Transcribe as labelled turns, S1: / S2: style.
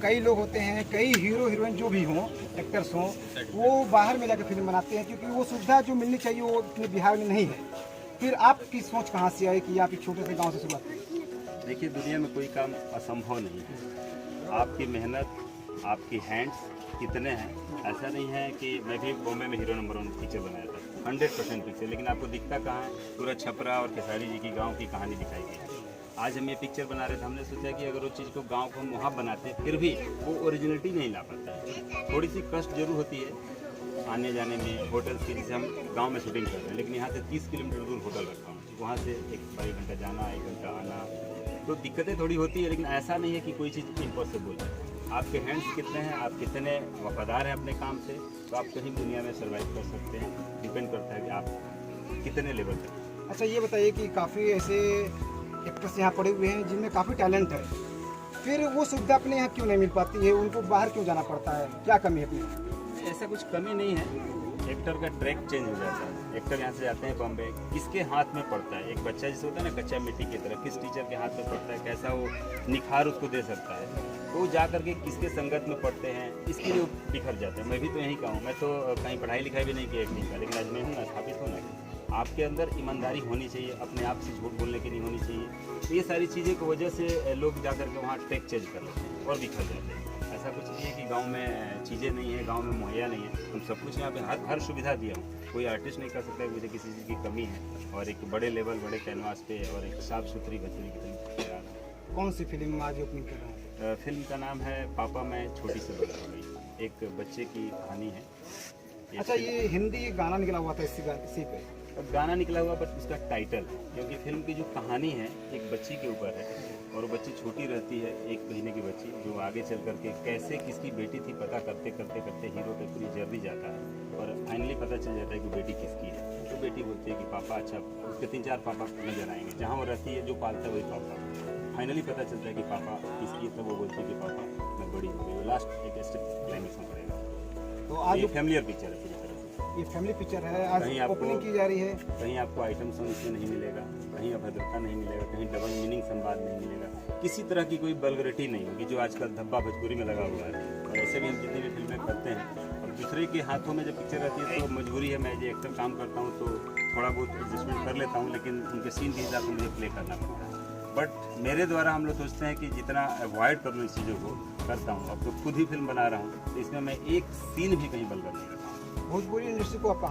S1: कई लोग होते हैं, कई हीरो हीरोइन जो भी हों, एक्टर्स हों, वो बाहर में जाकर फिल्म बनाते हैं क्योंकि वो सुविधा जो मिलनी चाहिए वो अपने बिहार में नहीं है। फिर आपकी सोच कहाँ से आई कि आप एक छोटे से गांव से शुरुआत करें?
S2: देखिए, दुनिया में कोई काम असंभव नहीं है। आपकी मेहनत, आपकी हैंड्स कितने हैं, ऐसा नहीं है कि मैं भी बॉम्बे में हीरो नंबर 1 पिक्चर बनाया था, 100% पिक्चर, लेकिन आपको दिखता कहाँ है? पूरा छपरा और खेसारी जी की गांव की कहानी दिखाई गई। आज हम ये पिक्चर बना रहे थे, हमने सोचा कि अगर वो चीज़ को गांव को हम वहाँ बनाते हैं, फिर भी वो ओरिजिनलिटी नहीं ला पाता है। थोड़ी सी कष्ट जरूर होती है आने जाने में, होटल की, जैसे हम गांव में शूटिंग कर रहे हैं, लेकिन यहाँ से 30 किलोमीटर दूर होटल रखा हूँ, वहाँ से 1 घंटा जाना, 1 घंटा आना, तो दिक्कतें थोड़ी होती है, लेकिन ऐसा नहीं है कि कोई चीज़ इम्पॉसिबल है। आपके हैंड्स कितने हैं, आप कितने वफादार हैं अपने काम से, तो आप कहीं दुनिया में सर्वाइव कर सकते हैं। डिपेंड करता है कि आप कितने लेवल तक।
S1: अच्छा, ये बताइए कि काफ़ी ऐसे एक्टर्स यहाँ पड़े हुए हैं जिनमें काफ़ी टैलेंट है, फिर वो सुविधा अपने यहाँ क्यों नहीं मिल पाती है? उनको बाहर क्यों जाना पड़ता है? क्या कमी है अपने यहाँ?
S2: ऐसा कुछ कमी नहीं है, एक्टर का ट्रैक चेंज हो जाता है। एक्टर यहाँ से जाते हैं बॉम्बे, किसके हाथ में पड़ता है? एक बच्चा जैसे होता है ना, कच्चा मिट्टी की तरह, किस टीचर के हाथ में पड़ता है, कैसा वो निखार उसको दे सकता है, तो वो जा करके किसके संगत में पढ़ते हैं, इसके लिए बिखर जाते हैं। मैं भी तो यहीं का हूँ, मैं तो कहीं पढ़ाई लिखाई भी नहीं की एक्टिंग का, लेकिन आज मैं हूँ ना, स्थापित हूँ ना। आपके अंदर ईमानदारी होनी चाहिए, अपने आप से झूठ बोलने की नहीं होनी चाहिए। तो ये सारी चीज़ें की वजह से लोग जा करके वहाँ ट्रैक चेंज कर लेते हैं और बिखर जाते हैं। ऐसा कुछ नहीं है कि गांव में चीज़ें नहीं है, गांव में मुहैया नहीं है, हम सब कुछ यहाँ पे हर सुविधा दिया हूँ। कोई आर्टिस्ट नहीं कर सकता है मुझे किसी चीज़ की कमी है, और एक बड़े लेवल, बड़े कैनवास पे और एक साफ सुथरी बचने की फिल्म।
S1: कौन सी फिल्म आज ओपनिंग कर रहे हैं?
S2: फिल्म का नाम है पापा मैं छोटी से बड़ा हो गई, एक बच्चे की कहानी है।
S1: अच्छा, ये हिंदी गाना निकला हुआ था इसी पे?
S2: गाना निकला हुआ, बट उसका टाइटल, क्योंकि फिल्म की जो कहानी है एक बच्ची के ऊपर है, और वो बच्ची छोटी रहती है, 1 महीने की बच्ची, जो आगे चल करके कैसे किसकी बेटी थी पता करते करते करते हीरो पे पूरी जर्नी जाता है, और फाइनली पता चल जाता है कि बेटी किसकी है। तो बेटी बोलती है कि पापा, अच्छा, उसके 3-4 पापा नजर आएंगे, जहाँ वो रहती है जो पालता है वही पापा। फाइनली पता चलता है कि पापा किसकी है, तब वो बोलती है कि पापा मैं बड़ी हो गई। लास्ट एक स्टेप क्लाइमेक्स में पड़ेगा।
S1: तो आज
S2: ये फैमिलियर पिक्चर है पूरी तरह से।
S1: ये फैमिली पिक्चर है, आज ओपनिंग की जा रही है।
S2: कहीं आपको आइटम सॉन्ग इसमें नहीं मिलेगा, कहीं अभद्रता नहीं मिलेगा, कहीं डबल मीनिंग संवाद नहीं मिलेगा, किसी तरह की कोई वल्गरिटी नहीं होगी जो आजकल धब्बा भोजपुरी में लगा हुआ है। और ऐसे भी हम जितनी भी फिल्में करते हैं, और दूसरे के हाथों में जब पिक्चर रहती है तो मजबूरी है, मैं जो एक्टर काम करता हूँ तो थोड़ा बहुत एडजस्टमेंट कर लेता हूँ, लेकिन उनके सीन के हिसाब से मुझे प्ले करना पड़ता है। बट मेरे द्वारा हम लोग सोचते हैं कि जितना अवॉइड कर लूँ इस चीज़ों को करता हूँ। अब तो खुद ही फिल्म बना रहा हूँ, तो इसमें मैं एक सीन भी कहीं वल्गर नहीं रखता हूँ।
S1: भोजपुरी इंडस्ट्री को आप